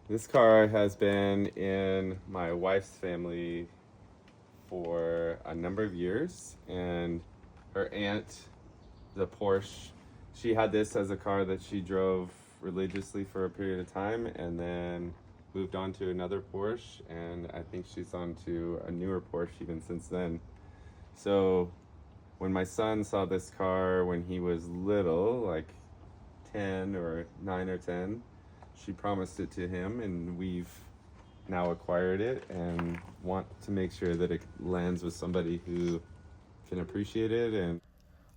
This car has been in my wife's family for a number of years, and her aunt, the Porsche, she had this as a car that she drove religiously for a period of time, and then moved on to another Porsche, and I think she's on to a newer Porsche even since then. So when my son saw this car when he was little, like 10 or 9 or 10, she promised it to him, and we've now acquired it and want to make sure that it lands with somebody who can appreciate it. And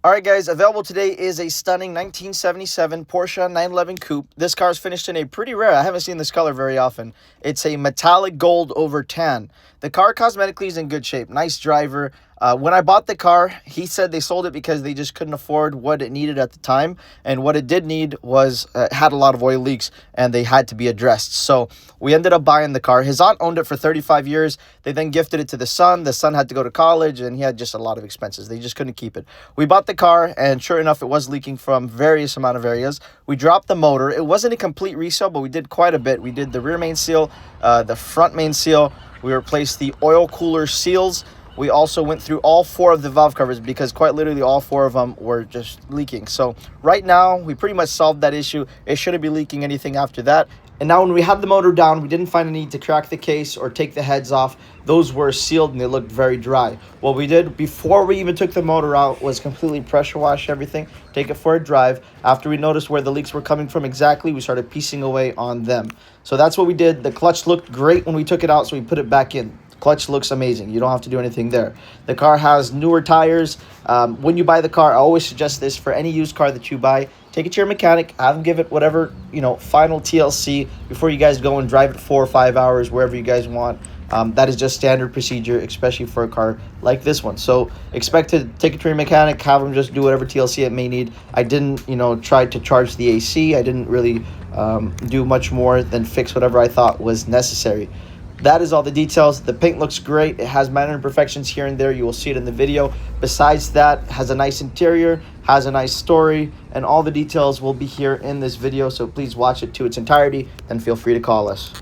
All right, guys, available today is a stunning 1977 Porsche 911 Coupe. This car is finished in a pretty rare, I haven't seen this color very often. It's a metallic gold over tan. The car cosmetically is in good shape. Nice driver. When I bought the car, he said they sold it because they just couldn't afford what it needed at the time. And what it did need was, had a lot of oil leaks, and they had to be addressed. So we ended up buying the car. His aunt owned it for 35 years. They then gifted it to the son. The son had to go to college, and he had just a lot of expenses. They just couldn't keep it. We bought the car, and sure enough, it was leaking from various amount of areas. We dropped the motor. It wasn't a complete resale, but we did quite a bit. We did the rear main seal, the front main seal. We replaced the oil cooler seals. We also went through all 4 of the valve covers because quite literally all 4 of them were just leaking. So right now, we pretty much solved that issue. It shouldn't be leaking anything after that. And now when we had the motor down, we didn't find a need to crack the case or take the heads off. Those were sealed and they looked very dry. What we did before we even took the motor out was completely pressure wash everything, take it for a drive. After we noticed where the leaks were coming from exactly, we started piecing away on them. So that's what we did. The clutch looked great when we took it out, so we put it back in. Clutch looks amazing. You don't have to do anything there. The car has newer tires. When you buy the car, I always suggest this for any used car that you buy. Take it to your mechanic, have them give it whatever, final TLC before you guys go and drive it 4 or 5 hours, wherever you guys want. That is just standard procedure, especially for a car like this one. So expect to take it to your mechanic, have them just do whatever TLC it may need. I didn't, try to charge the AC. I didn't really do much more than fix whatever I thought was necessary. That is all the details. The paint looks great. It has minor imperfections here and there. You will see it in the video. Besides that, has a nice interior, has a nice story, and all the details will be here in this video. So please watch it to its entirety and feel free to call us.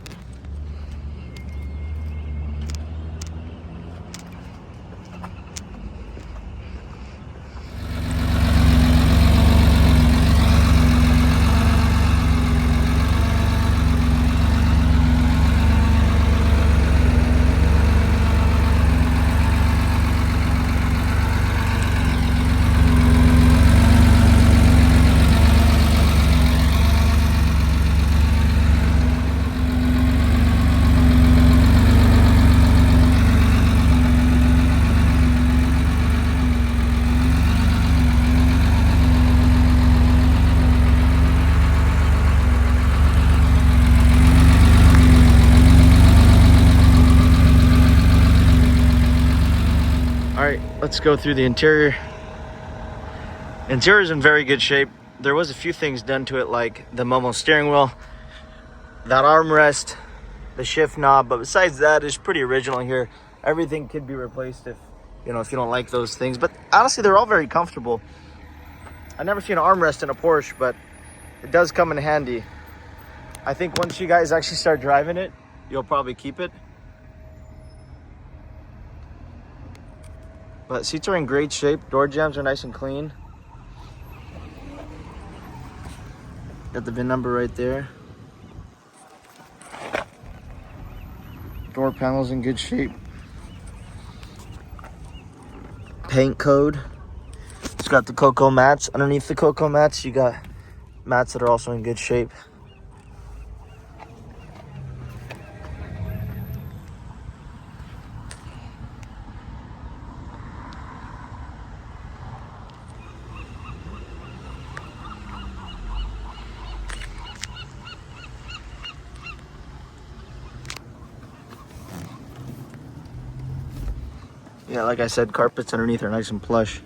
All right, let's go through the interior. Interior is in very good shape. There was a few things done to it, like the Momo steering wheel, that armrest, the shift knob, but besides that, it's pretty original here. Everything could be replaced if you don't like those things. But honestly, they're all very comfortable. I've never seen an armrest in a Porsche, but it does come in handy. I think once you guys actually start driving it, you'll probably keep it. But seats are in great shape. Door jambs are nice and clean. Got the VIN number right there. Door panels in good shape. Paint code. It's got the cocoa mats. Underneath the cocoa mats, you got mats that are also in good shape. Yeah, like I said, carpets underneath are nice and plush,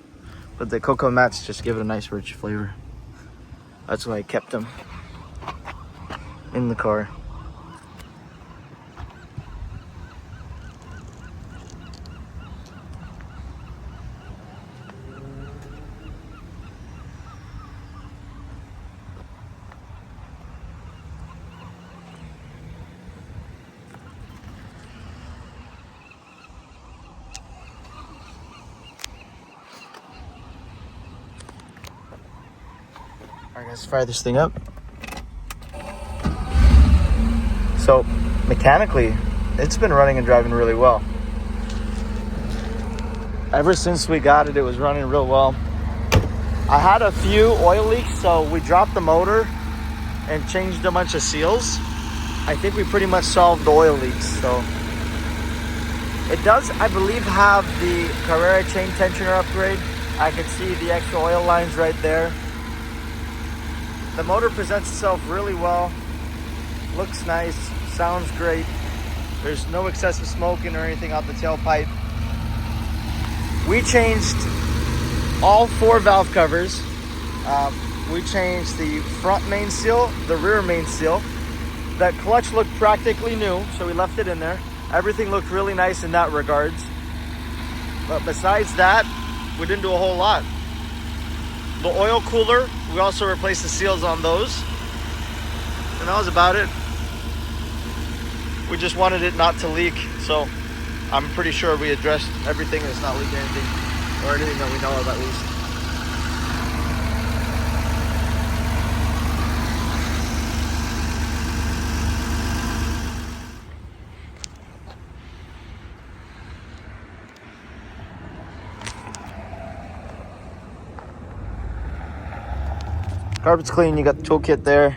but the cocoa mats just give it a nice rich flavor. That's why I kept them in the car. All right, let's fire this thing up. So mechanically, it's been running and driving really well. Ever since we got it, it was running real well. I had a few oil leaks, so we dropped the motor and changed a bunch of seals. I think we pretty much solved the oil leaks. So it does, I believe, have the Carrera chain tensioner upgrade. I can see the extra oil lines right there. The motor presents itself really well. Looks nice, sounds great. There's no excessive smoking or anything out the tailpipe. We changed all 4 valve covers. We changed the front main seal, the rear main seal. That clutch looked practically new, so we left it in there. Everything looked really nice in that regards. But besides that, we didn't do a whole lot. The oil cooler, we also replaced the seals on those. And that was about it. We just wanted it not to leak, so I'm pretty sure we addressed everything that's not leaking anything, or anything that we know of at least. Carpet's clean, you got the toolkit there.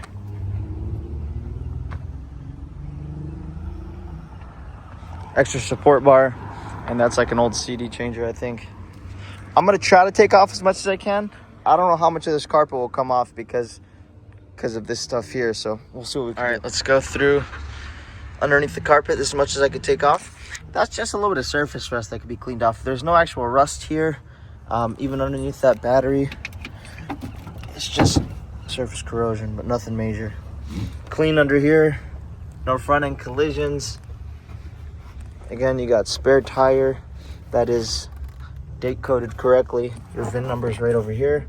Extra support bar, and that's like an old CD changer, I think. I'm gonna try to take off as much as I can. I don't know how much of this carpet will come off because of this stuff here, so we'll see what we can do. All right, let's go through underneath the carpet as much as I could take off. That's just a little bit of surface rust that could be cleaned off. There's no actual rust here, even underneath that battery. It's just surface corrosion, but nothing major. Clean under here, no front end collisions. Again, you got spare tire that is date coded correctly. Your VIN number is right over here.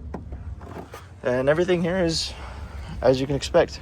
And everything here is as you can expect.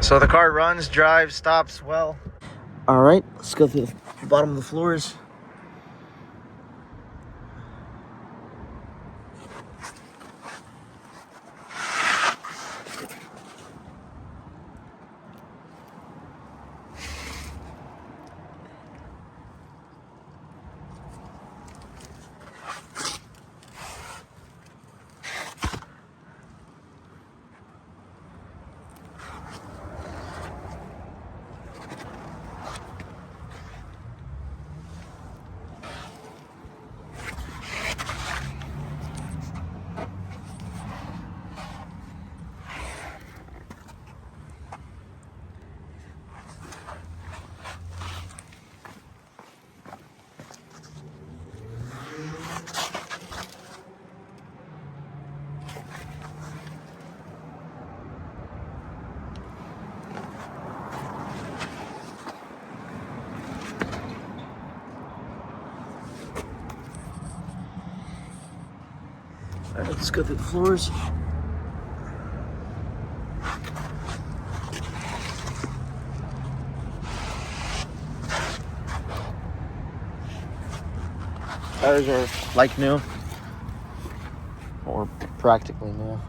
So the car runs, drives, stops well. All right, let's go through the bottom of the floors. All right, let's go through the floors. Tires are like new, or practically new.